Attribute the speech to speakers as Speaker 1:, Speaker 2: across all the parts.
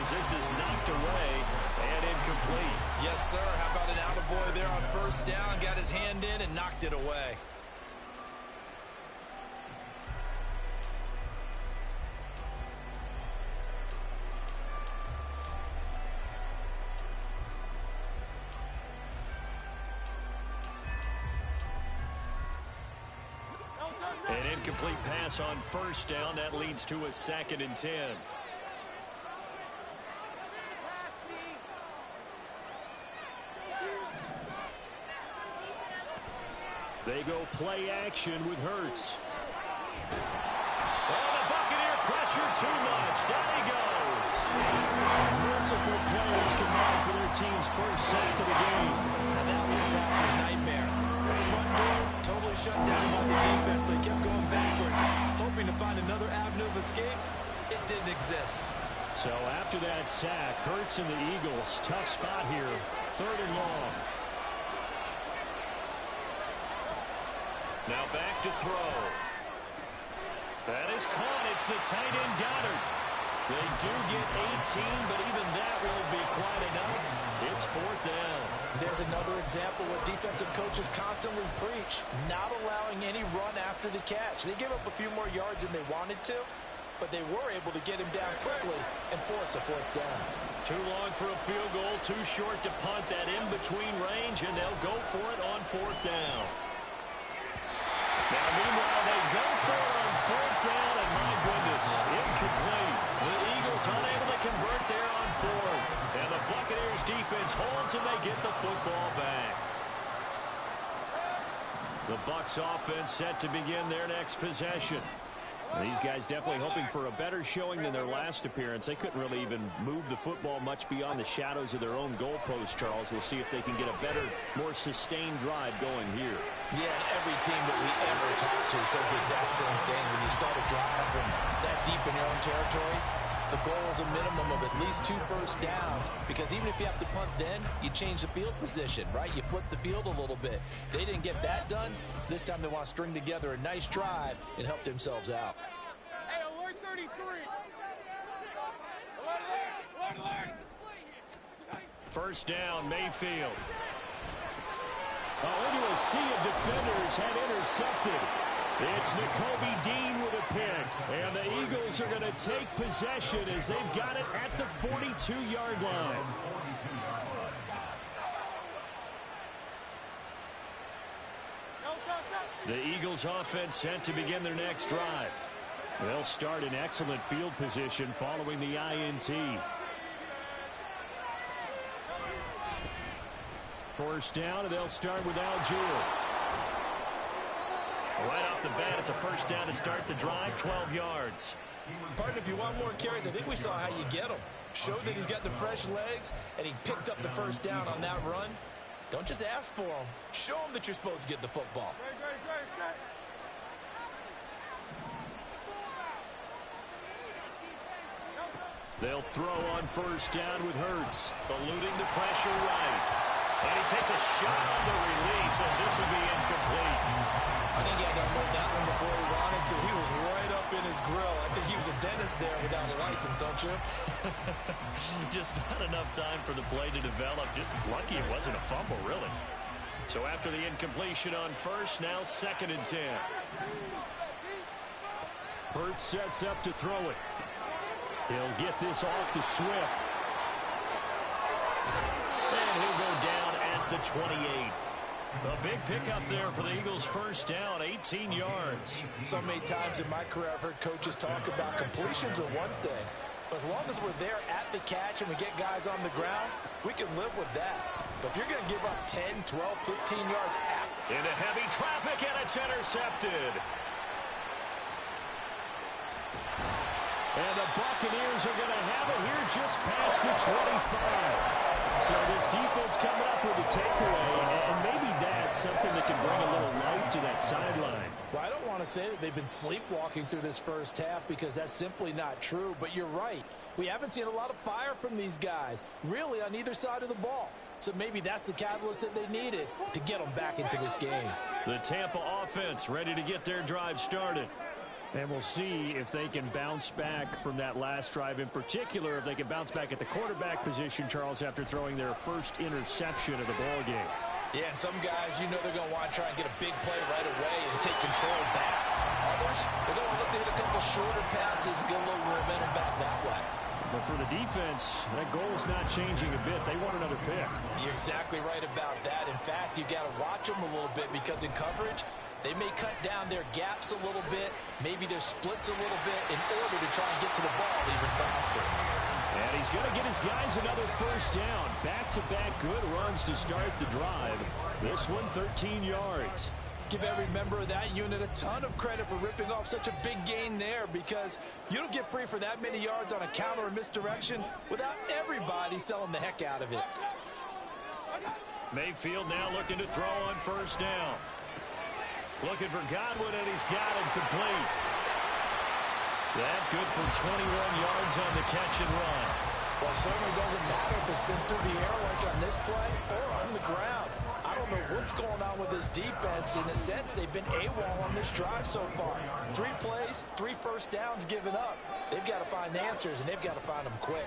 Speaker 1: as this is knocked away and incomplete.
Speaker 2: Yes, sir. How about an attaboy there on first down? Got his hand in and knocked it away.
Speaker 1: An incomplete pass on first down. That leads to a 2nd and 10. They go play action with Hurts. Oh, the Buccaneer pressure too much. Down he goes. Multiple players combined for their team's first sack of the game.
Speaker 2: And that was a passer's nightmare. The front door totally shut down by the defense, so he kept going backwards, hoping to find another avenue of escape. It didn't exist.
Speaker 1: So after that sack, Hurts and the Eagles, tough spot here, 3rd and long. Now back to throw. That is caught. It's the tight end Goddard. They do get 18, but even that won't be quite enough. It's 4th down.
Speaker 2: There's another example where defensive coaches constantly preach, not allowing any run after the catch. They gave up a few more yards than they wanted to, but they were able to get him down quickly and force a 4th down.
Speaker 1: Too long for a field goal, too short to punt. That in-between range, and they'll go for it on 4th down. Now, meanwhile, they go for it on 4th down, and my goodness, incomplete. The Eagles unable to convert there on 4th. And the Buccaneers defense holds, and they get the football back. The Bucs offense set to begin their next possession. These guys definitely hoping for a better showing than their last appearance. They couldn't really even move the football much beyond the shadows of their own goalpost, Charles. We'll see if they can get a better, more sustained drive going here.
Speaker 2: Yeah, and every team that we ever talk to says the exact same thing. When you start a drive from that deep in your own territory, the goal is a minimum of at least 2 first downs, because even if you have to punt then, you change the field position, right? You flip the field a little bit. They didn't get that done. This time they want to string together a nice drive and help themselves out.
Speaker 3: Hey, alert 33. Alert.
Speaker 1: First down, Mayfield. Into a sea of defenders had intercepted. It's Nakobe Dean with a pick, and the Eagles are going to take possession as they've got it at the 42-yard line. The Eagles offense set to begin their next drive. They'll start in excellent field position following the INT. First down, and they'll start with Algier. Right off the bat, it's a first down to start the drive, 12 yards.
Speaker 2: Partner, if you want more carries, I think we saw how you get them. Showed that he's got the fresh legs, and he picked up the first down on that run. Don't just ask for them. Show them that you're supposed to get the football.
Speaker 1: They'll throw on first down with Hurts, eluding the pressure right. And he takes a shot on the release as this will be incomplete.
Speaker 2: I think he had to unload that one before he wanted to. He was right up in his grill. I think he was a dentist there without a license, don't you?
Speaker 1: Just not enough time for the play to develop. Just lucky it wasn't a fumble, really. So after the incompletion on first, now 2nd and 10. Hurts sets up to throw it. He'll get this off to Swift. And he'll go down at the 28. A big pickup there for the Eagles' first down, 18 yards.
Speaker 2: So many times in my career I've heard coaches talk about completions are one thing. But as long as we're there at the catch and we get guys on the ground, we can live with that. But if you're going to give up 10, 12, 15 yards after.
Speaker 1: Into heavy traffic, and it's intercepted. And the Buccaneers are going to have it here just past the 25. So this defense coming up with a takeaway, and maybe that's something that can bring a little life to that sideline.
Speaker 2: Well, I don't want to say that they've been sleepwalking through this first half, because that's simply not true. But you're right. We haven't seen a lot of fire from these guys, really, on either side of the ball. So maybe that's the catalyst that they needed to get them back into this game.
Speaker 1: The Tampa offense ready to get their drive started. And we'll see if they can bounce back from that last drive, in particular, if they can bounce back at the quarterback position, Charles, after throwing their first interception of the ballgame.
Speaker 2: Yeah, and some guys, you know they're going to want to try and get a big play right away and take control back. Others, they're going to look to hit a couple shorter passes, get a little momentum back that way.
Speaker 1: But for the defense, that goal is not changing a bit. They want another pick.
Speaker 2: You're exactly right about that. In fact, you got to watch them a little bit because in coverage, they may cut down their gaps a little bit, maybe their splits a little bit in order to try and get to the ball even faster.
Speaker 1: And he's going to get his guys another first down. Back-to-back good runs to start the drive. This one, 13 yards.
Speaker 2: Give every member of that unit a ton of credit for ripping off such a big gain there, because you don't get free for that many yards on a counter or misdirection without everybody selling the heck out of it.
Speaker 1: Mayfield now looking to throw on first down. Looking for Godwin, and he's got him complete. That good for 21 yards on the catch and run.
Speaker 2: Well, it certainly doesn't matter if it's been through the air like on this play or on the ground. I don't know what's going on with this defense. In a sense, they've been AWOL on this drive so far. 3 plays, 3 first downs given up. They've got to find the answers, and they've got to find them quick.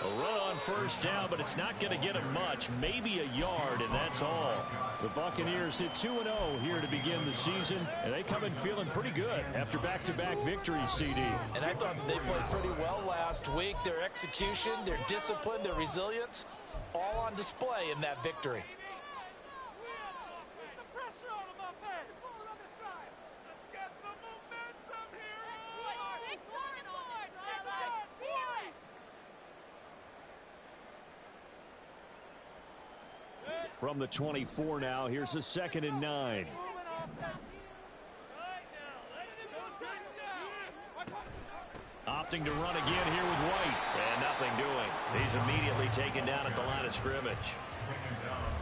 Speaker 1: A run on first down, but it's not going to get him much. Maybe a yard, and that's all. The Buccaneers hit 2-0 here to begin the season, and they come in feeling pretty good after back-to-back victories, CD.
Speaker 2: And I thought they played pretty well last week. Their execution, their discipline, their resilience, all on display in that victory.
Speaker 1: From the 24 now, here's a 2nd and 9. Opting to run again here with White. And nothing doing. He's immediately taken down at the line of scrimmage.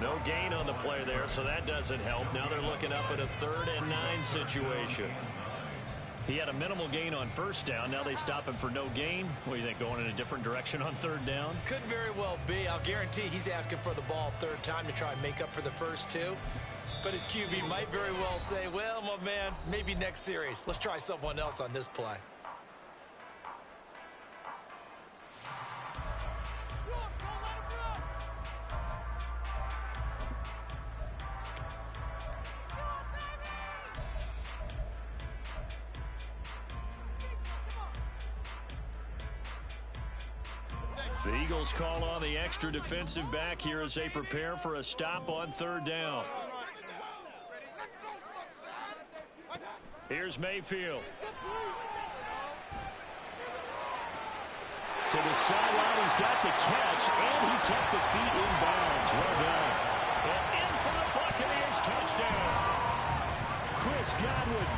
Speaker 1: No gain on the play there, so that doesn't help. Now they're looking up at a 3rd and 9 situation. He had a minimal gain on first down. Now they stop him for no gain. What do you think, going in a different direction on 3rd down?
Speaker 2: Could very well be. I'll guarantee he's asking for the ball 3rd time to try and make up for the first 2. But his QB might very well say, well, my man, maybe next series. Let's try someone else on this play.
Speaker 1: The Eagles call on the extra defensive back here as they prepare for a stop on 3rd down. Here's Mayfield. To the sideline, he's got the catch, and he kept the feet in bounds. Well done. And in for the Buccaneers touchdown. Chris Godwin,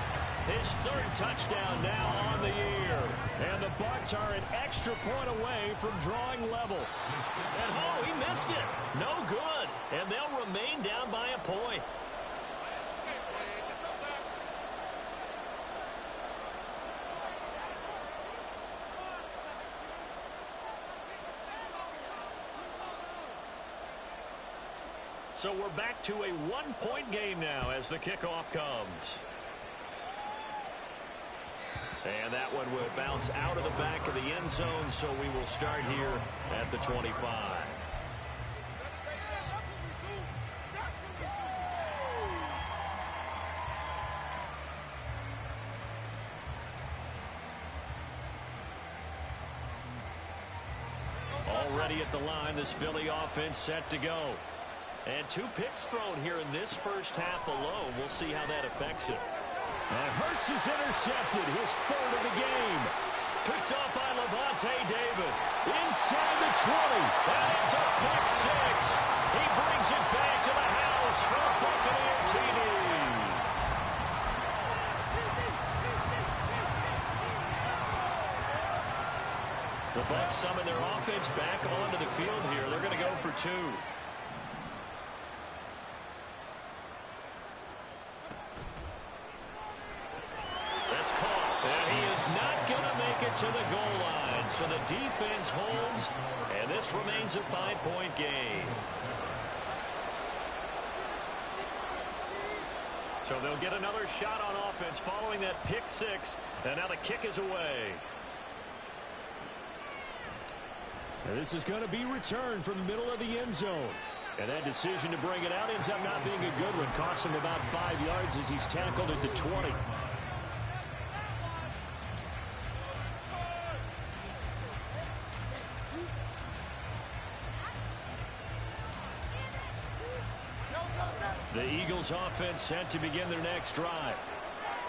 Speaker 1: his 3rd touchdown now on the year. And the Bucs are an extra point away from drawing level. And oh, he missed it. No good. And they'll remain down by a point. So we're back to a 1-point game now as the kickoff comes. And that one will bounce out of the back of the end zone, so we will start here at the 25. Already at the line, this Philly offense set to go. And 2 picks thrown here in this first half alone. We'll see how that affects it. And Hurts is intercepted, his 3rd of the game. Picked up by Levante David. Inside the 20. And it's a pick 6. He brings it back to the house for a Buccaneer TD. The Bucs summon their offense back onto the field here. They're going to go for 2. Not going to make it to the goal line, so the defense holds, and this remains a 5-point game. So they'll get another shot on offense following that pick six. And now the kick is away. And this is going to be returned from the middle of the end zone. And that decision to bring it out ends up not being a good one. Costs him about 5 yards as he's tackled at the 20. The Eagles offense set to begin their next drive.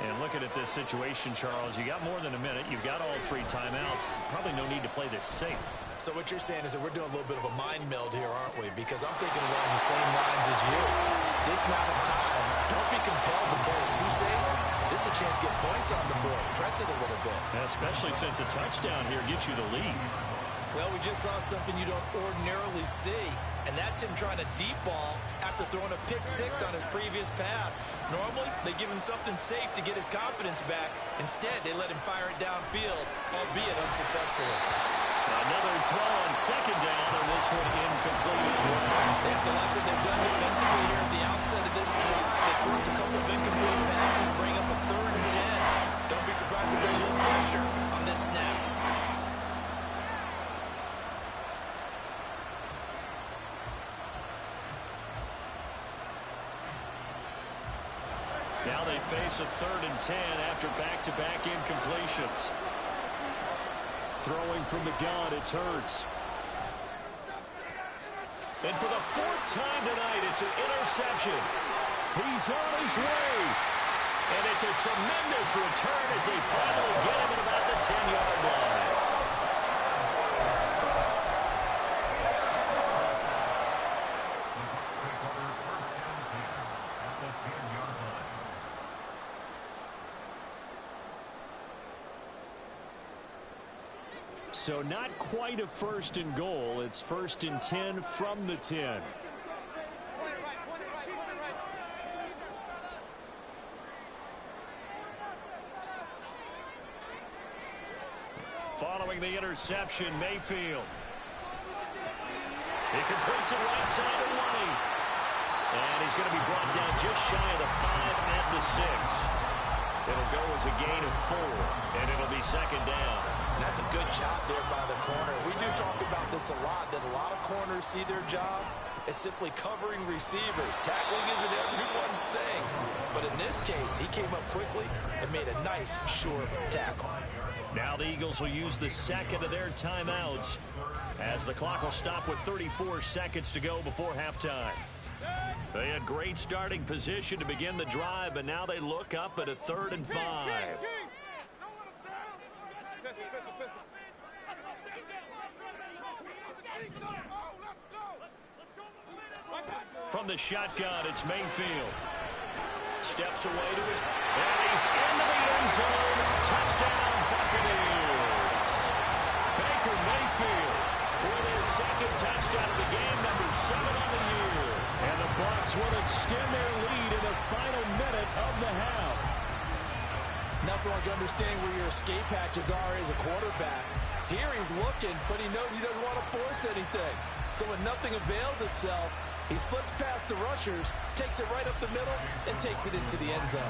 Speaker 1: And looking at this situation, Charles, you got more than a minute. You've got all 3 timeouts. Probably no need to play this safe.
Speaker 2: So what you're saying is that we're doing a little bit of a mind meld here, aren't we? Because I'm thinking along the same lines as you. This amount of time, don't be compelled to play it too safe. This is a chance to get points on the board. Press it a little bit.
Speaker 1: Especially since a touchdown here gets you the lead.
Speaker 2: Well, we just saw something you don't ordinarily see, and that's him trying to deep ball after throwing a pick six on his previous pass. Normally, they give him something safe to get his confidence back. Instead, they let him fire it downfield, albeit unsuccessfully.
Speaker 1: Another throw on second down, and this one incomplete as well.
Speaker 2: They have to like what they've done defensively here at the outset of this drive. They forced a couple of incomplete passes, bring up a 3rd and 10. Don't be surprised to bring a little pressure on this snap.
Speaker 1: Now they face a 3rd and 10 after back-to-back incompletions. Throwing from the gun, it's Hurts. And for the 4th time tonight, it's an interception. He's on his way. And it's a tremendous return as they finally get him at about the 10-yard line. So not quite a 1st and goal. It's 1st and 10 from the 10. Following the interception, Mayfield. He completes it right side of Lonnie. And he's going to be brought down just shy of the 5 at the 6. It'll go as a gain of 4, and it'll be 2nd down.
Speaker 2: That's a good job there by the corner. We do talk about this a lot, that a lot of corners see their job as simply covering receivers. Tackling isn't everyone's thing. But in this case, he came up quickly and made a nice, short tackle.
Speaker 1: Now the Eagles will use the 2nd of their timeouts as the clock will stop with 34 seconds to go before halftime. They had great starting position to begin the drive, but now they look up at a 3rd and 5. From the shotgun, it's Mayfield. Steps away to his... And he's into the end zone. Touchdown, Buccaneers. Baker Mayfield with his 2nd touchdown of the game, number 7 on the year. And the Bucs will extend their lead in the final minute of the half.
Speaker 2: Nothing like understanding where your escape hatches are as a quarterback. Here he's looking, but he knows he doesn't want to force anything. So when nothing avails itself, he slips past the rushers, takes it right up the middle, and takes it into the end zone.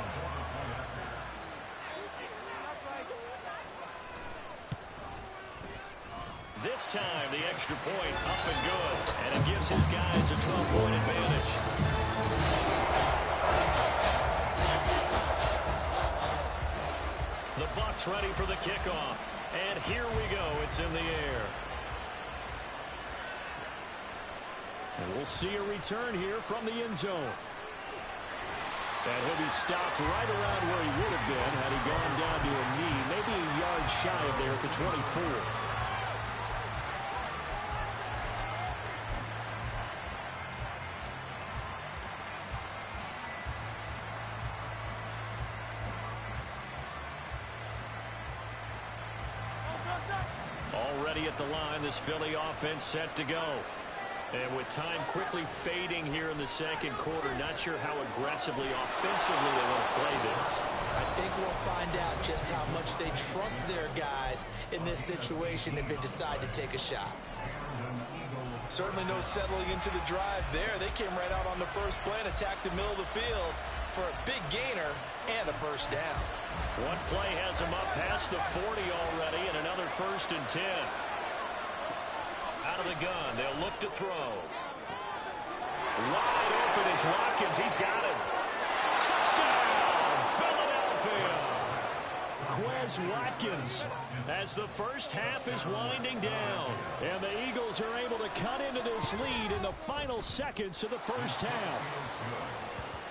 Speaker 1: This time, the extra point up and good, and it gives his guys a 12-point advantage. The Bucs ready for the kickoff, and here we go. It's in the air. And we'll see a return here from the end zone. And he'll be stopped right around where he would have been had he gone down to a knee, maybe a yard shy of there at the 24. Already at the line, this Philly offense set to go. And with time quickly fading here in the 2nd quarter, not sure how aggressively, offensively they want to play this.
Speaker 2: I think we'll find out just how much they trust their guys in this situation if they decide to take a shot. Certainly no settling into the drive there. They came right out on the first play and attacked the middle of the field. for a big gainer and a first down.
Speaker 1: One play has him up past the 40 already, and another 1st and 10. Out of the gun, they'll look to throw. Wide open is Watkins. He's got it. Touchdown, Philadelphia. Quez Watkins as the first half is winding down. And the Eagles are able to cut into this lead in the final seconds of the first half.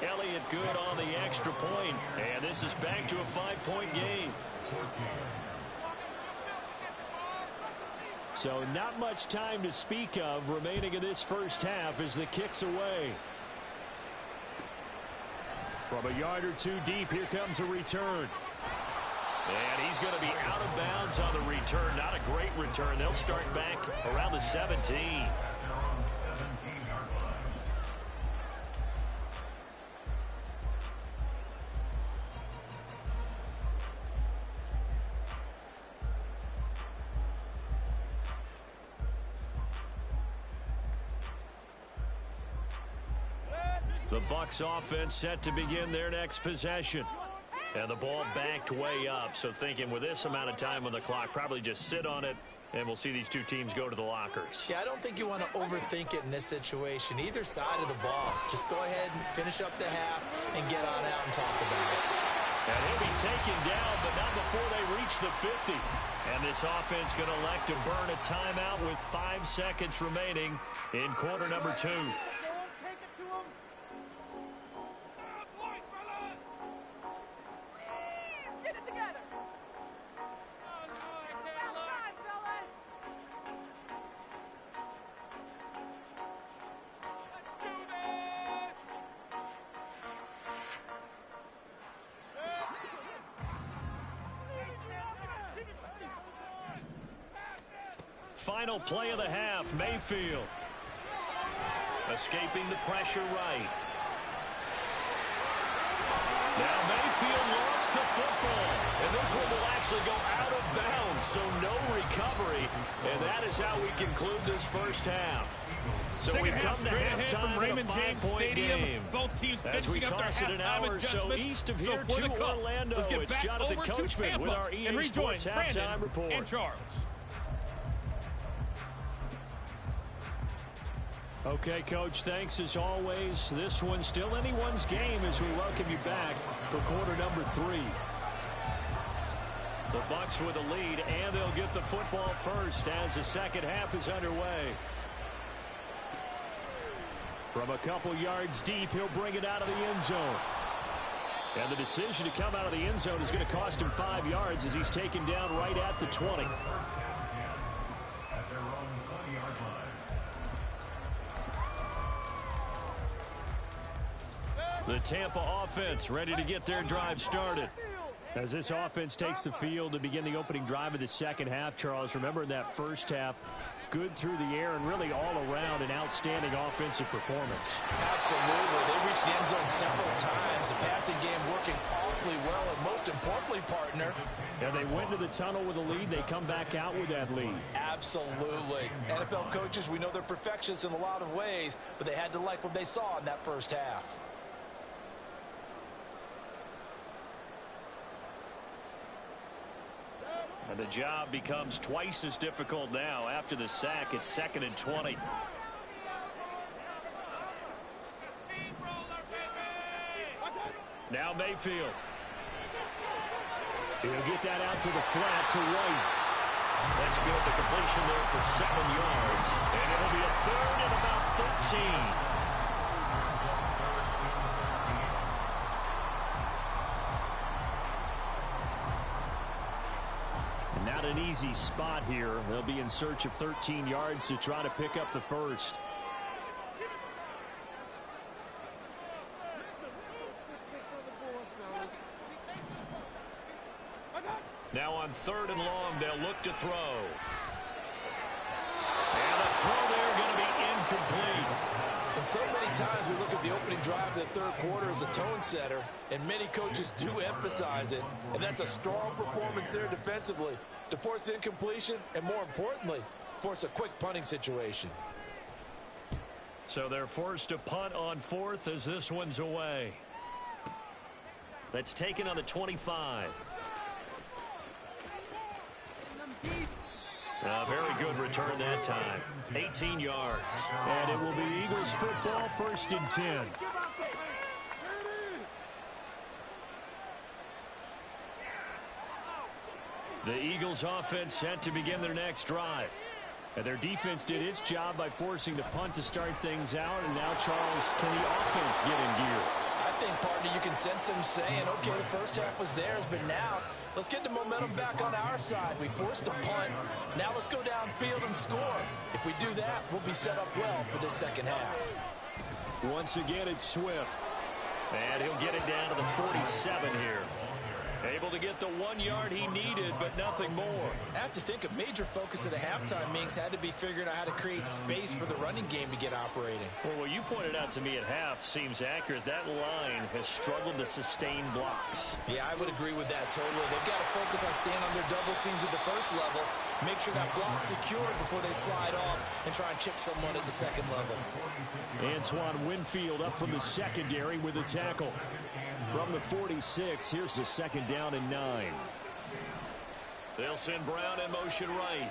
Speaker 1: Elliott good on the extra point. And this is back to a 5-point game. So not much time to speak of remaining in this first half as the kick's away. From a yard or two deep, here comes a return. And he's going to be out of bounds on the return. Not a great return. They'll start back around the 17. The Bucs offense set to begin their next possession. And the ball backed way up. So thinking with this amount of time on the clock, probably just sit on it, and we'll see these two teams go to the lockers.
Speaker 2: Yeah, I don't think you want to overthink it in this situation. Either side of the ball. Just go ahead and finish up the half and get on out and talk about it.
Speaker 1: And he'll be taken down, but not before they reach the 50. And this offense going to elect to burn a timeout with 5 seconds remaining in quarter number 2. Final play of the half, Mayfield. Escaping the pressure right. Now Mayfield lost the football. And this one will actually go out of bounds, so no recovery. And that is how we conclude this first half. So we've come to halftime from Raymond James Stadium. Both teams finishing up their halftime adjustments. East of here to Orlando, it's Jonathan Coachman with our EA Sports halftime report.
Speaker 3: And Charles.
Speaker 1: Okay, Coach, thanks as always. This one's still anyone's game as we welcome you back for quarter number 3. The Bucs with a lead, and they'll get the football first as the second half is underway. From a couple yards deep, he'll bring it out of the end zone. And the decision to come out of the end zone is going to cost him 5 yards as he's taken down right at the 20. The Tampa offense ready to get their drive started. As this offense takes the field to begin the opening drive of the second half, Charles, remember in that first half, good through the air and really all around an outstanding offensive performance.
Speaker 2: Absolutely. They reached the end zone several times. The passing game working awfully well, and most importantly, partner.
Speaker 1: And they went to the tunnel with a lead. They come back out with that lead.
Speaker 2: Absolutely. NFL coaches, we know they're perfectionists in a lot of ways, but they had to like what they saw in that first half.
Speaker 1: And the job becomes twice as difficult now. After the sack, it's 2nd and 20. Now Mayfield. He'll get that out to the flat to White. That's good. The completion there for 7 yards. And it'll be a 3rd and about 13. Not an easy spot here. They'll be in search of 13 yards to try to pick up the first. Now on 3rd and long, they'll look to throw. And the throw there going to be incomplete.
Speaker 2: And so many times we look at the opening drive of the third quarter as a tone setter, and many coaches do emphasize it. And that's a strong performance there defensively to force incompletion and, more importantly, force a quick punting situation.
Speaker 1: So they're forced to punt on 4th as this one's away. That's taken on the 25. Very good return that time. 18 yards.
Speaker 4: And it will be Eagles football, 1st and 10.
Speaker 1: The Eagles offense set to begin their next drive.
Speaker 4: And their defense did its job by forcing the punt to start things out. And now, Charles, can the offense get in gear?
Speaker 2: I think, partner, you can sense them saying, okay, the first half was theirs, but now let's get the momentum back on our side. We forced a punt. Now let's go downfield and score. If we do that, we'll be set up well for this second half.
Speaker 4: Once again, it's Swift.
Speaker 1: And he'll get it down to the 47 here. Able to get the 1 yard he needed, but nothing more.
Speaker 2: I have to think a major focus of the halftime meetings had to be figuring out how to create space for the running game to get operating.
Speaker 1: Well, what you pointed out to me at half seems accurate. That line has struggled to sustain blocks.
Speaker 2: Yeah, I would agree with that totally. They've got to focus on staying on their double teams at the first level, make sure that block's secured before they slide off and try and chip someone at the second level.
Speaker 4: Antoine Winfield up from the secondary with a tackle. From the 46, here's the 2nd down and 9.
Speaker 1: They'll send Brown in motion right.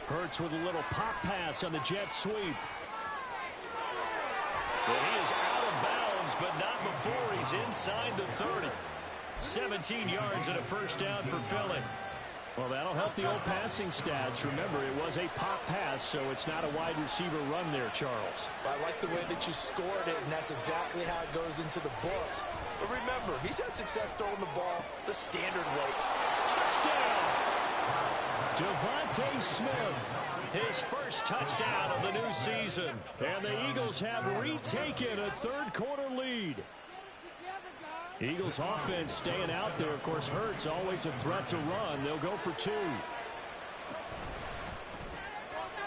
Speaker 4: Hurts with a little pop pass on the jet sweep.
Speaker 1: Well, he is out of bounds, but not before he's inside the 30. 17 yards and a 1st down for Philly.
Speaker 4: Well, that'll help the old passing stats. Remember, it was a pop pass, so it's not a wide receiver run there, Charles.
Speaker 2: I like the way that you scored it, and that's exactly how it goes into the books. But remember, he's had success throwing the ball the standard way.
Speaker 1: Touchdown!
Speaker 4: Devontae Smith.
Speaker 1: His first touchdown of the new season.
Speaker 4: And the Eagles have retaken a 3rd quarter lead. Eagles offense staying out there. Of course, Hurts always a threat to run. They'll go for 2.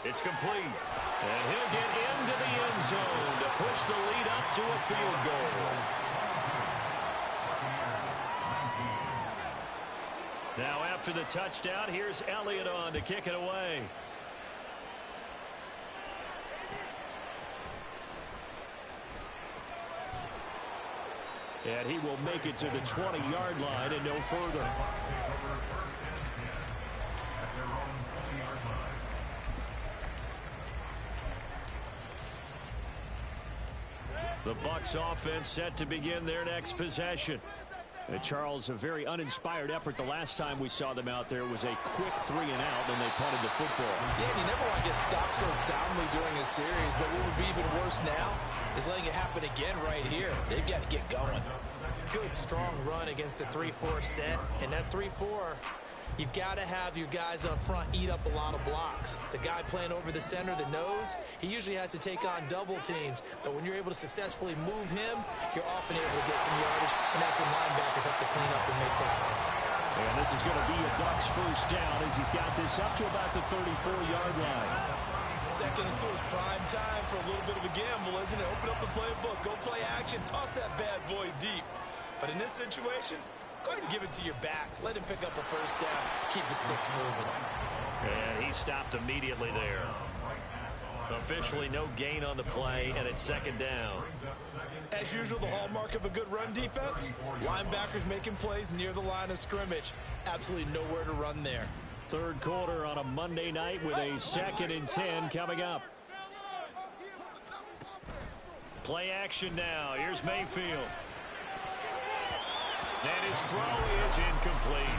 Speaker 1: It's complete. And he'll get into the end zone to push the lead up to a field goal. Now after the touchdown, here's Elliott on to kick it away.
Speaker 4: And he will make it to the 20-yard line and no further.
Speaker 1: The Bucs offense set to begin their next possession.
Speaker 4: And Charles, a very uninspired effort the last time we saw them out there was a quick 3 and out when they punted the football.
Speaker 2: Yeah, and you never want to get stopped so soundly during a series, but what would be even worse now is letting it happen again right here. They've got to get going. Good, strong run against the 3-4 set, and that 3-4, you've got to have your guys up front eat up a lot of blocks. The guy playing over the center, the nose, he usually has to take on double teams, but when you're able to successfully move him, you're often able to get some yardage, and that's when linebackers have to clean up and make tackles.
Speaker 4: And this is going to be a Bucs 1st down as he's got this up to about the 34-yard line.
Speaker 2: 2nd and 2 is prime time for a little bit of a gamble, isn't it? Open up the playbook, go play action, toss that bad boy deep. But in this situation, go ahead and give it to your back. Let him pick up a 1st down. Keep the sticks moving.
Speaker 1: And he stopped immediately there. Officially no gain on the play, and it's 2nd down.
Speaker 2: As usual, the hallmark of a good run defense, linebackers making plays near the line of scrimmage. Absolutely nowhere to run there.
Speaker 4: 3rd quarter on a Monday night with a 2nd and 10 coming up.
Speaker 1: Play action now. Here's Mayfield. And his throw is incomplete.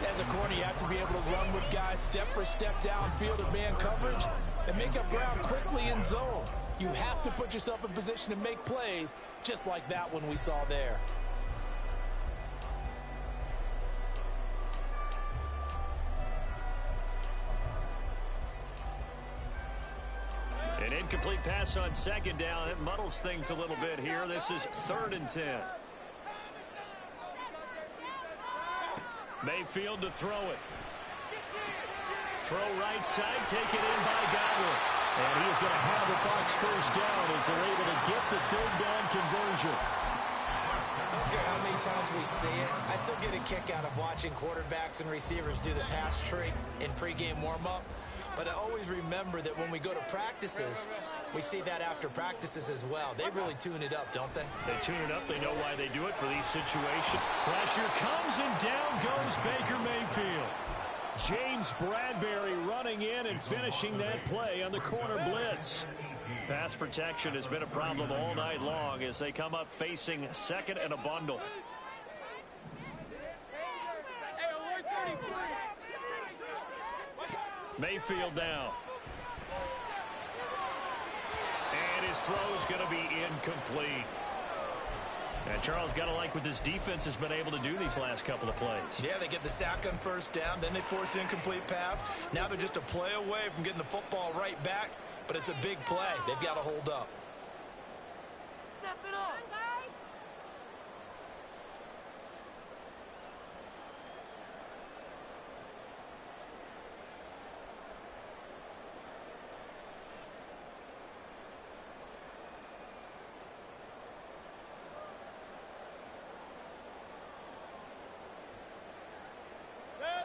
Speaker 2: As a corner, you have to be able to run with guys step for step downfield of man coverage and make up ground quickly in zone. You have to put yourself in position to make plays, just like that one we saw there.
Speaker 1: An incomplete pass on 2nd down. It muddles things a little bit here. This is 3rd and 10. Mayfield to throw it. Throw right side, take it in by Godwin.
Speaker 4: And he is going to have the Bucs 1st down as they're able to get the 3rd down conversion.
Speaker 2: I don't care how many times we see it. I still get a kick out of watching quarterbacks and receivers do the pass tree in pregame warm-up. But I always remember that when we go to practices, we see that after practices as well. They really tune it up, don't they?
Speaker 4: They tune it up. They know why they do it for these situations. Pressure comes, and down goes Baker Mayfield. James Bradbury running in and finishing that play on the corner blitz. Pass protection has been a problem all night long as they come up facing second and a bundle. Mayfield down. And his throw's going to be incomplete. And Charles, got to like what this defense has been able to do these last couple of plays.
Speaker 2: Yeah, they get the sack on first down, then they force an incomplete pass. Now they're just a play away from getting the football right back, but it's a big play. They've got to hold up.
Speaker 3: Step it up.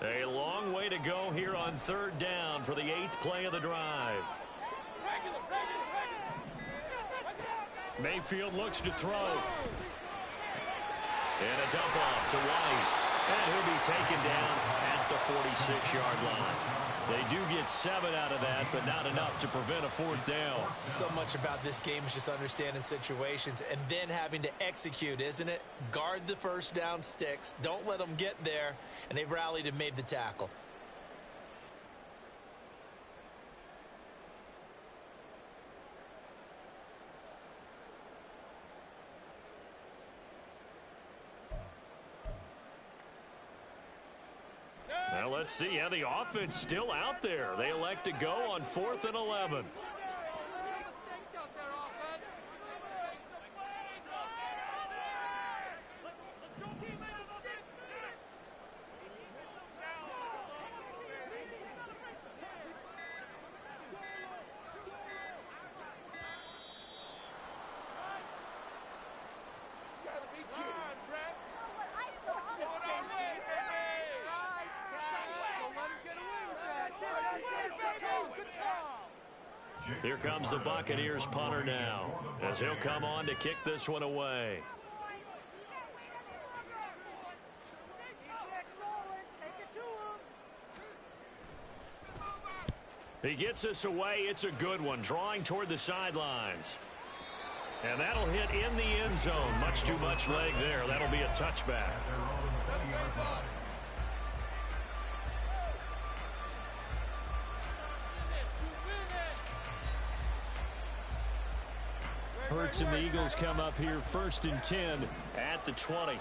Speaker 4: A long way to go here on third down for the 8th play of the drive. Mayfield looks to throw. And a dump off to White. And he'll be taken down at the 46-yard line. They do get 7 out of that, but not enough to prevent a 4th down.
Speaker 2: So much about this game is just understanding situations and then having to execute, isn't it? Guard the first down sticks. Don't let them get there. And they rallied and made the tackle.
Speaker 4: Now let's see how the offense still out there. They elect to go on 4th and 11. Here comes the Buccaneers punter now, as he'll come on to kick this one away. He gets us away. It's a good one, drawing toward the sidelines. And that'll hit in the end zone. Much too much leg there. That'll be a touchback. Hurts and the Eagles come up here 1st and 10 at the 20.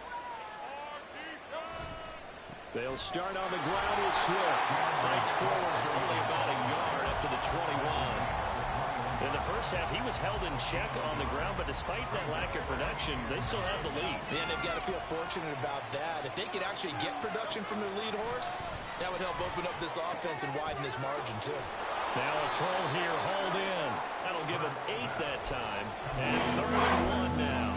Speaker 4: They'll start on the ground with Swift. Fights forward for only about a yard up to the 21. In the first half, he was held in check on the ground, but despite that lack of production, they still have the lead.
Speaker 2: And they've got to feel fortunate about that. If they could actually get production from their lead horse, that would help open up this offense and widen this margin, too.
Speaker 4: Now a throw here, hauled in. That'll give him 8 that time. And 3rd and 1 now.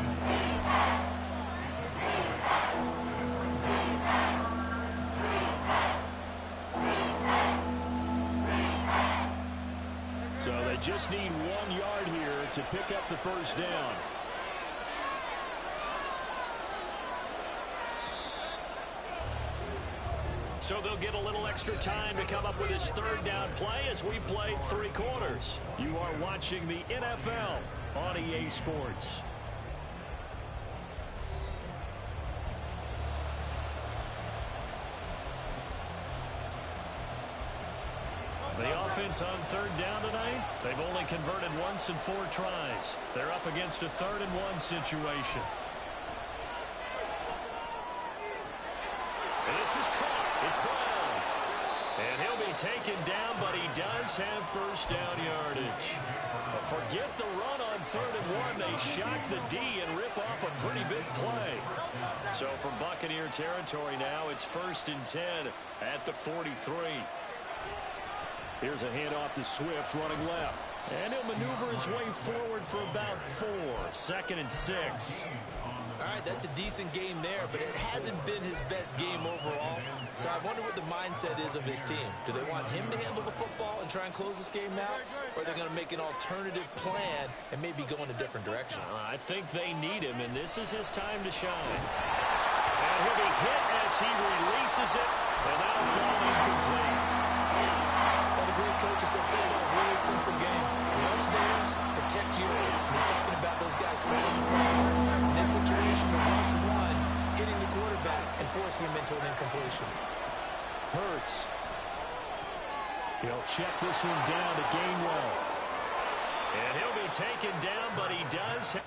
Speaker 4: So they just need 1 yard here to pick up the first down. So they'll get a little extra time to come up with his 3rd down play as we played 3 quarters. You are watching the NFL on EA Sports. The offense on 3rd down tonight, they've only converted once in 4 tries. They're up against a 3rd and 1 situation. And this is caught. It's Brown. And he'll be taken down, but he does have first down yardage. But forget the run on 3rd and 1. They shock the D and rip off a pretty big play. So from Buccaneer territory now, it's 1st and 10 at the 43. Here's a handoff to Swift running left. And he'll maneuver his way forward for about 4. 2nd and 6.
Speaker 2: All right, that's a decent game there, but it hasn't been his best game overall. So I wonder what the mindset is of his team. Do they want him to handle the football and try and close this game out? Or are they going to make an alternative plan and maybe go in a different direction?
Speaker 1: I think they need him, and this is his time to shine. And he'll be hit as he releases it, and that'll fall incomplete.
Speaker 2: Well, the great coach has said football is a really simple game. Rush theirs, protect yours. And he's talking about those guys throwing the football. In this situation, the rush one, hitting the quarterback and forcing him into an incompletion.
Speaker 1: Hurts. He'll check this one down to Gainwell. And he'll be taken down, but he does.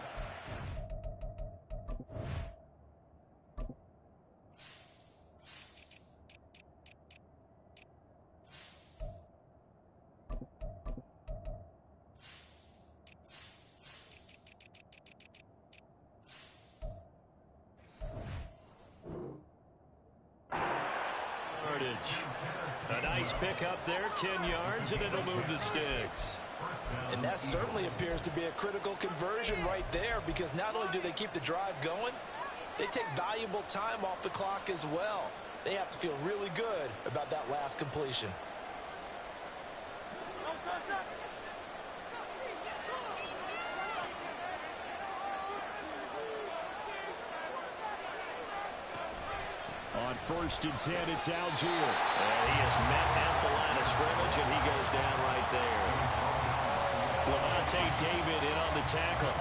Speaker 1: A nice pick up there, 10 yards, and it'll move the sticks.
Speaker 2: And that certainly appears to be a critical conversion right there, because not only do they keep the drive going, they take valuable time off the clock as well. They have to feel really good about that last completion.
Speaker 1: On 1st and 10, it's Algier. He is met at the line of scrimmage, and he goes down right there. Levante David in on the tackle.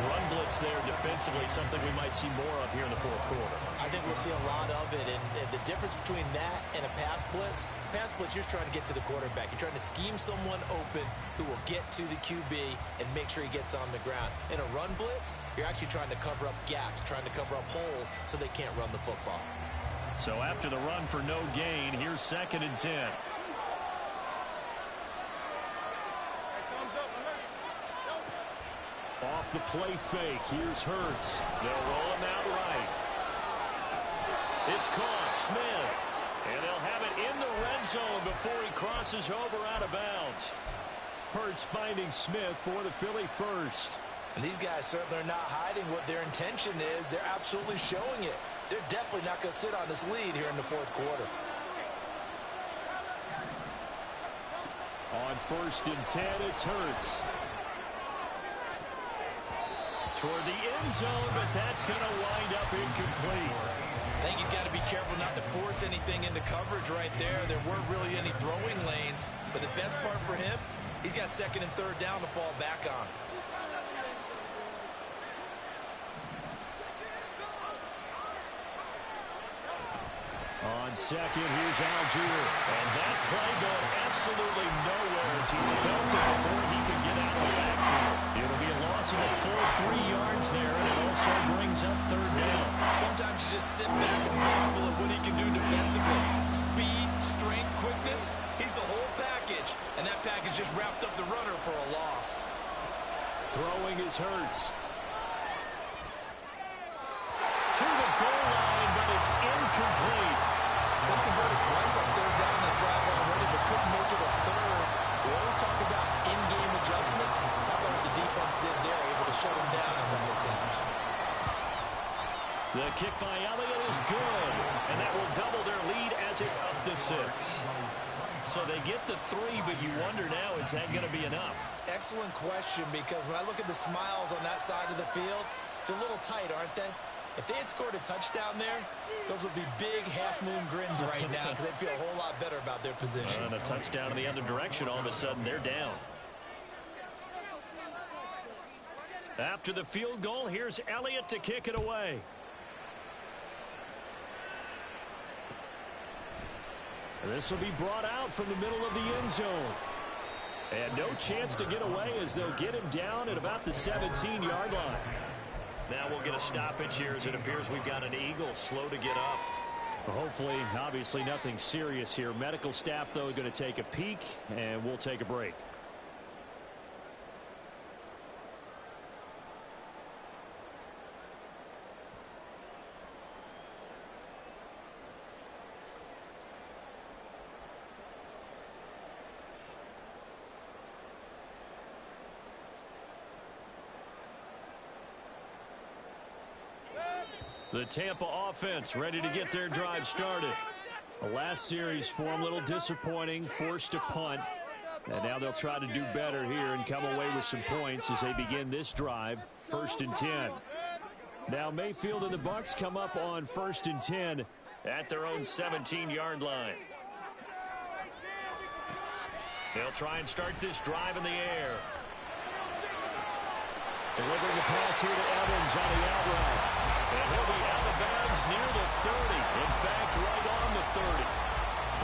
Speaker 1: Run blitz there defensively, something we might see more of here in the 4th quarter.
Speaker 2: I think we'll see a lot of it, and the difference between that and a pass blitz, you're just trying to get to the quarterback. You're trying to scheme someone open who will get to the QB and make sure he gets on the ground. In a run blitz, you're actually trying to cover up gaps, trying to cover up holes so they can't run the football.
Speaker 1: So after the run for no gain, here's 2nd and 10. Off the play fake, here's Hurts. They'll roll him out right. It's caught, Smith. And they'll have it in the red zone before he crosses over out of bounds. Hurts finding Smith for the Philly first.
Speaker 2: And these guys certainly are not hiding what their intention is. They're absolutely showing it. They're definitely not going to sit on this lead here in the 4th quarter.
Speaker 1: On 1st and 10, it's Hurts. Toward the end zone, but that's going to wind up incomplete.
Speaker 2: I think he's got to be careful not to force anything into coverage right there. There weren't really any throwing lanes, but the best part for him, he's got 2nd and 3rd down to fall back on.
Speaker 1: On 2nd, here's Algier. And that play going absolutely nowhere as he's belted before he can get out of the backfield. It'll be a loss of a full 3 yards there, and it also brings up 3rd down.
Speaker 2: Sometimes you just sit back and marvel at what he can do defensively. Speed, strength, quickness, he's the whole package. And that package just wrapped up the runner for a loss.
Speaker 1: Throwing is Hurts. To the goal line, but it's incomplete.
Speaker 2: They converted twice on 3rd down that drive already, but couldn't make it a 3rd. We always talk about in-game adjustments. How about what the defense did there, able to shut him down on that attempt.
Speaker 1: The kick by Elliott is good, and that will double their lead as it's up to 6. So they get the 3, but you wonder now, is that going to be enough?
Speaker 2: Excellent question, because when I look at the smiles on that side of the field, it's a little tight, aren't they? If they had scored a touchdown there, those would be big half-moon grins right now because they'd feel a whole lot better about their position.
Speaker 1: And a touchdown in the other direction, all of a sudden they're down. After the field goal, here's Elliott to kick it away. This will be brought out from the middle of the end zone. And no chance to get away as they'll get him down at about the 17-yard line. Now we'll get a stoppage here as it appears we've got an Eagle slow to get up. Hopefully, obviously nothing serious here. Medical staff, though, going to take a peek, and we'll take a break. The Tampa offense ready to get their drive started. The last series for them, a little disappointing, forced to punt. And now they'll try to do better here and come away with some points as they begin this drive, 1st and 10. Now Mayfield and the Bucs come up on 1st and 10 at their own 17-yard line. They'll try and start this drive in the air. Delivering the pass here to Evans on the out route. And he'll be out of bounds near the 30. In fact, right on the 30.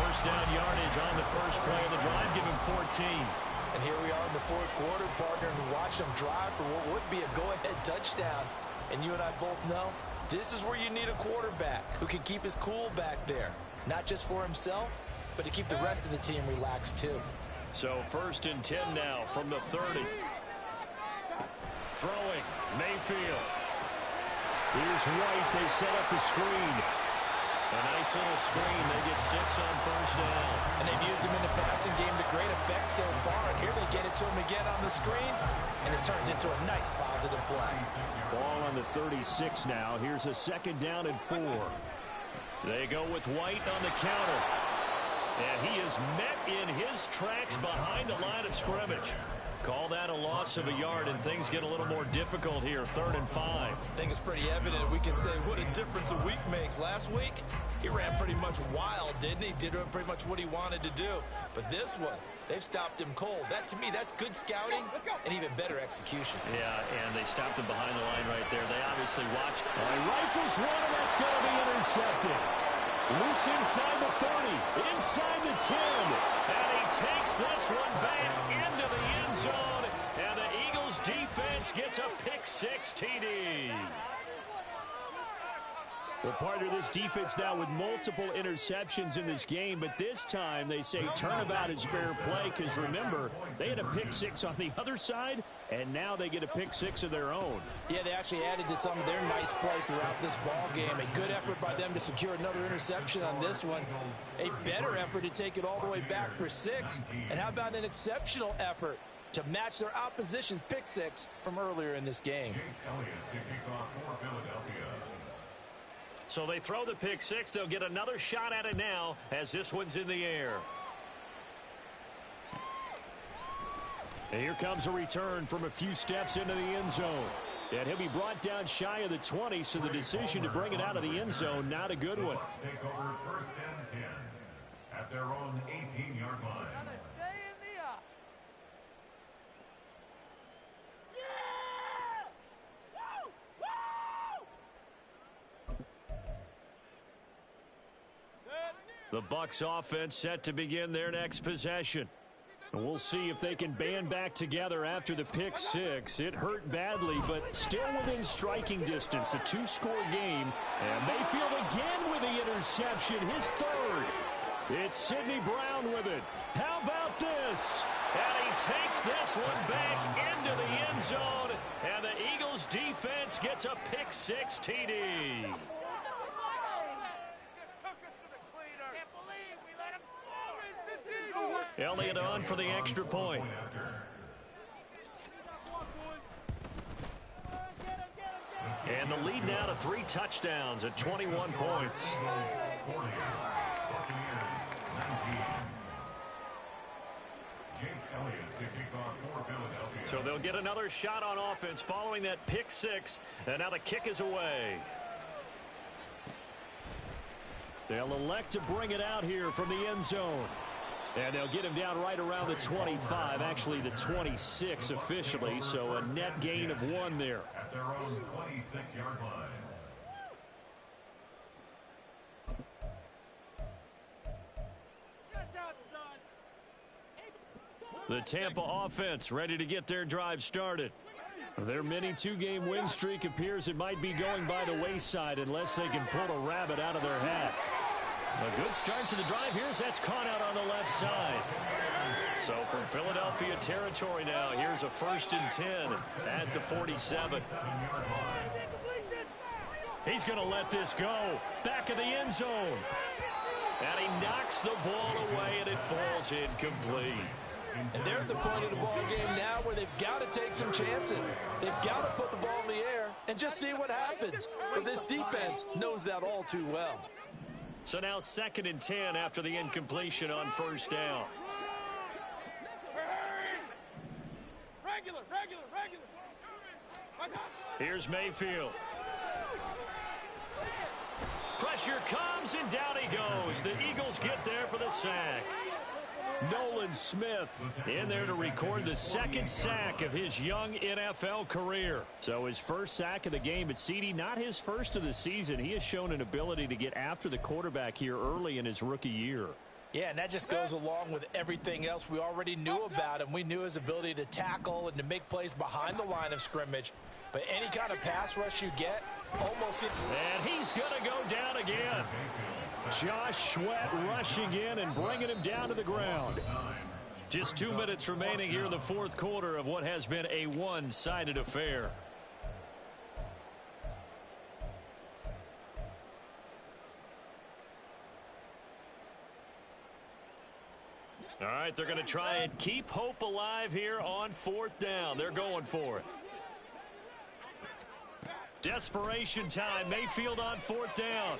Speaker 1: First down yardage on the first play of the drive. Give him 14.
Speaker 2: And here we are in the fourth quarter, partner, and watch them drive for what would be a go-ahead touchdown. And you and I both know this is where you need a quarterback who can keep his cool back there. Not just for himself, but to keep the rest of the team relaxed too.
Speaker 1: So 1st and 10 now from the 30. Throwing, Mayfield. Here's White. They set up the screen. A nice little screen. They get 6 on first down.
Speaker 2: And they've used him in the passing game to great effect so far. And here they get it to him again on the screen. And it turns into a nice positive play.
Speaker 1: Ball on the 36 now. Here's a 2nd down and 4. They go with White on the counter. And he is met in his tracks behind the line of scrimmage. Call that a loss of a yard, and things get a little more difficult here, 3rd and 5.
Speaker 2: I think it's pretty evident. We can say what a difference a week makes. Last week, he ran pretty much wild, didn't he? Did pretty much what he wanted to do. But this one, they've stopped him cold. That, to me, that's good scouting and even better execution.
Speaker 1: Yeah, and they stopped him behind the line right there. They obviously watched. He rifles one, and that's going to be intercepted. Loose inside the 30, inside the 10. And he takes this one back into the end zone. And the Eagles defense gets a pick-6 TD. Well, partner, this defense now with multiple interceptions in this game, but this time they say turnabout is fair play because, remember, they had a pick-6 on the other side, and now they get a pick-6 of their own.
Speaker 2: Yeah, they actually added to some of their nice play throughout this ball game. A good effort by them to secure another interception on this one. A better effort to take it all the way back for 6. And how about an exceptional effort to match their opposition's pick-6 from earlier in this game?
Speaker 1: So they throw the pick-6. They'll get another shot at it now as this one's in the air. And here comes a return from a few steps into the end zone. And he'll be brought down shy of the 20, so the decision to bring it out of the end zone, not a good one.
Speaker 5: Take over 1st and 10 at their own 18-yard line.
Speaker 1: The Bucs offense set to begin their next possession. And we'll see if they can band back together after the pick-6. It hurt badly, but still within striking distance. A 2-score game. And Mayfield again with the interception, his 3rd. It's Sidney Brown with it. How about this? And he takes this one back into the end zone. And the Eagles defense gets a pick-6 TD. Elliott on for the extra point. And the lead now to 3 touchdowns at 21 points. So they'll get another shot on offense following that pick-6. And now the kick is away. They'll elect to bring it out here from the end zone. And they'll get him down right around the 25, actually the 26 officially, so a net gain of 1 there.
Speaker 5: At their own 26-yard line.
Speaker 1: The Tampa offense ready to get their drive started. Their mini 2-game win streak appears it might be going by the wayside unless they can pull a rabbit out of their hat. A good start to the drive here as that's caught out on the left side. So from Philadelphia territory now, here's a 1st and 10 at the 47. He's going to let this go. Back of the end zone. And he knocks the ball away, and it falls incomplete.
Speaker 2: And they're at the point of the ball game now where they've got to take some chances. They've got to put the ball in the air there and just see what happens. But this defense knows that all too well.
Speaker 1: So now 2nd and 10 after the incompletion on 1st down.
Speaker 3: Regular.
Speaker 1: Here's Mayfield. Pressure comes, and down he goes. The Eagles get there for the sack. Nolan Smith in there to record the 2nd sack of his young NFL career. So his first sack of the game at CD, not his first of the season. He has shown an ability to get after the quarterback here early in his rookie year.
Speaker 2: Yeah, and that just goes along with everything else we already knew about him. We knew his ability to tackle and to make plays behind the line of scrimmage. But any kind of pass rush you get, almost...
Speaker 1: And he's going to go down again. Josh Sweat rushing in and bringing him down to the ground. Just 2 minutes remaining here in the 4th quarter of what has been a one-sided affair. All right, they're going to try and keep hope alive here on 4th down. They're going for it. Desperation time. Mayfield on 4th down.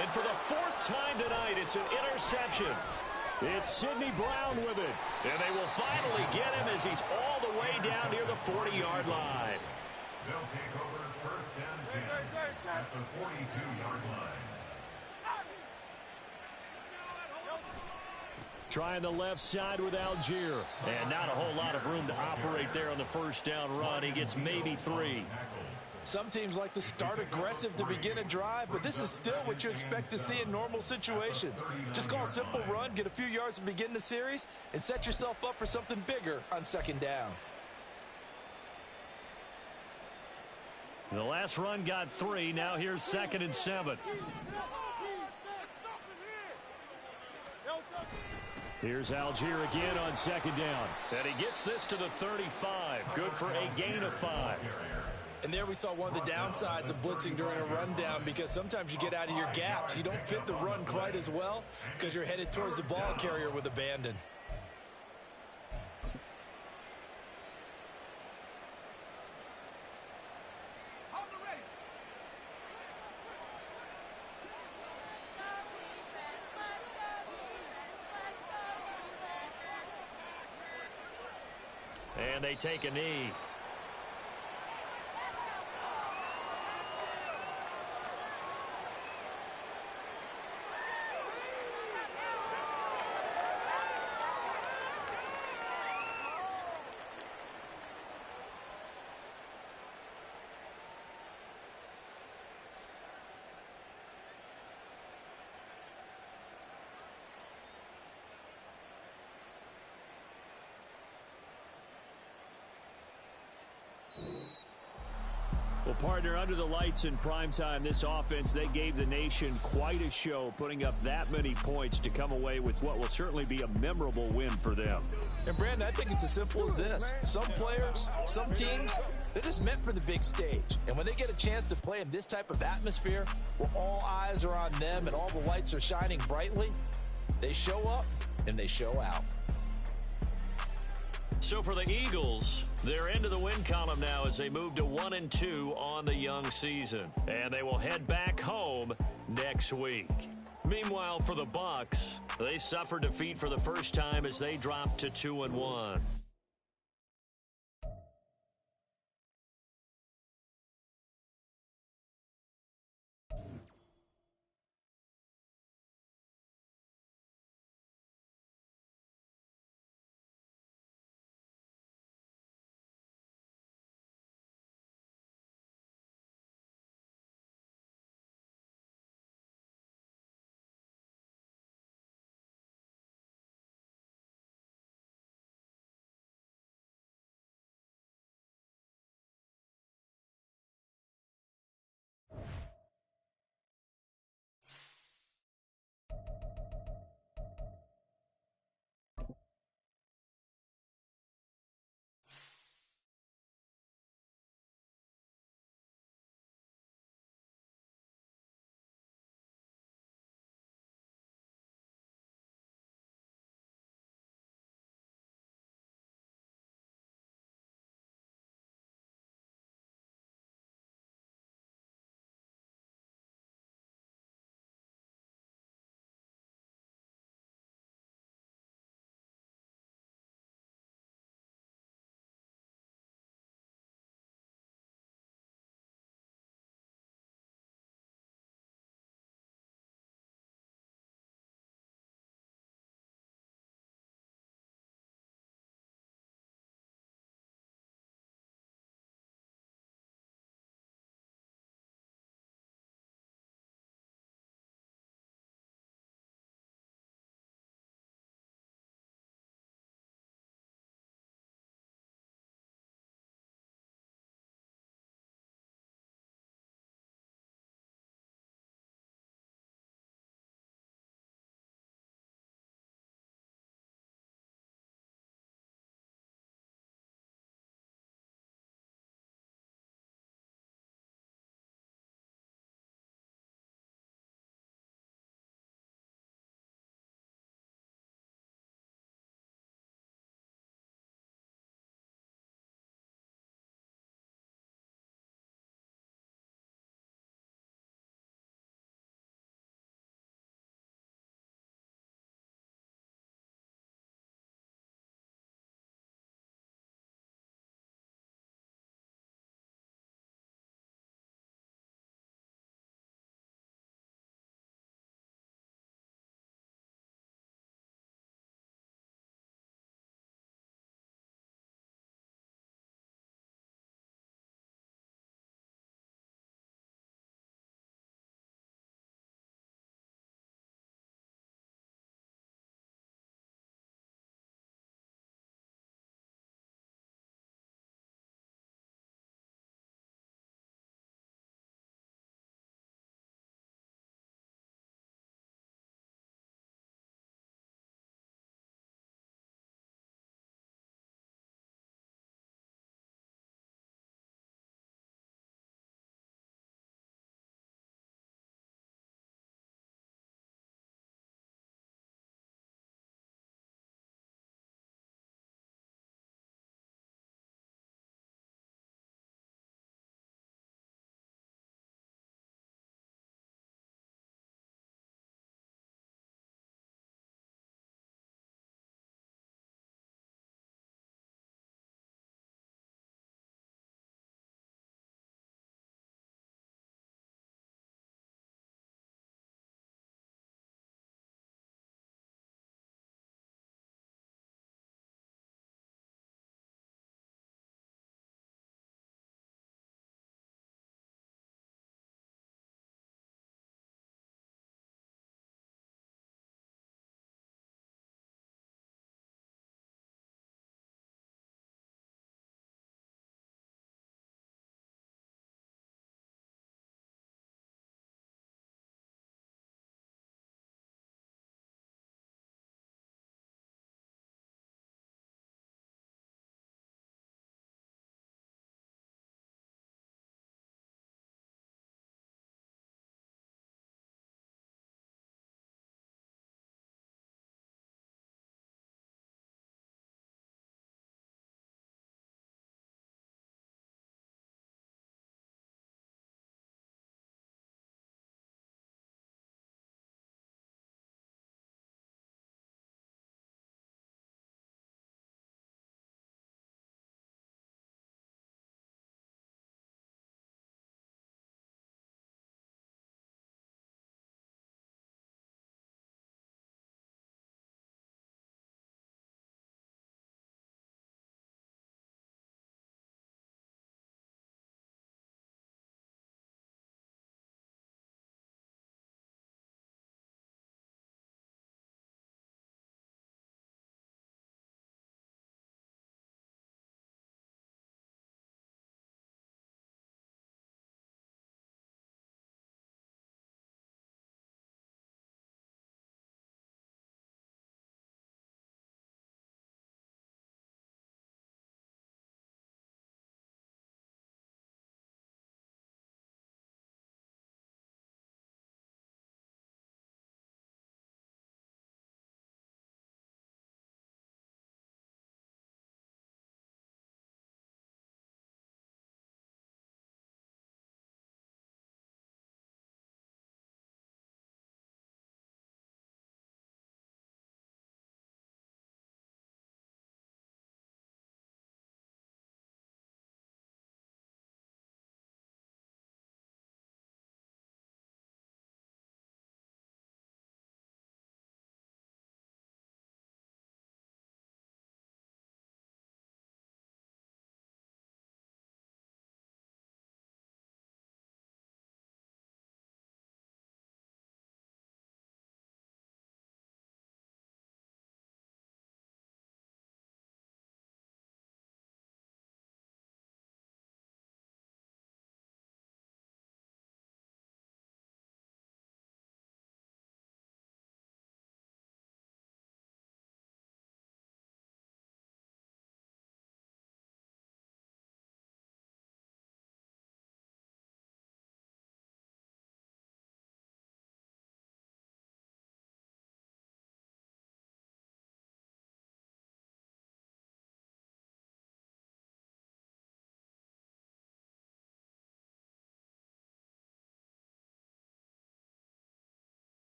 Speaker 1: And for the 4th time tonight, it's an interception. It's Sidney Brown with it. And they will finally get him as he's all the way down near the 40-yard line.
Speaker 5: They'll take over 1st and 10 at the 42-yard line.
Speaker 1: Trying the left side with Algier. And not a whole lot of room to operate there on the 1st down run. He gets maybe 3.
Speaker 2: Some teams like to start aggressive to begin a drive, but this is still what you expect to see in normal situations. Just call a simple run, get a few yards to begin the series, and set yourself up for something bigger on 2nd down.
Speaker 1: The last run got 3. Now here's 2nd and 7. Here's Algier again on 2nd down. And he gets this to the 35. Good for a gain of 5.
Speaker 2: And there we saw one of the downsides of blitzing during a rundown, because sometimes you get out of your gaps. You don't fit the run quite as well because you're headed towards the ball carrier with abandon.
Speaker 1: And they take a knee. Well, partner, under the lights in primetime, this offense, they gave the nation quite a show, putting up that many points to come away with what will certainly be a memorable win for them.
Speaker 2: And, Brandon, I think it's as simple as this. Some players, some teams, they're just meant for the big stage. And when they get a chance to play in this type of atmosphere where all eyes are on them and all the lights are shining brightly, they show up and they show out.
Speaker 1: So for the Eagles, they're into the win column now as they move to 1-2 on the young season. And they will head back home next week. Meanwhile, for the Bucs, they suffered defeat for the first time as they dropped to 2-1.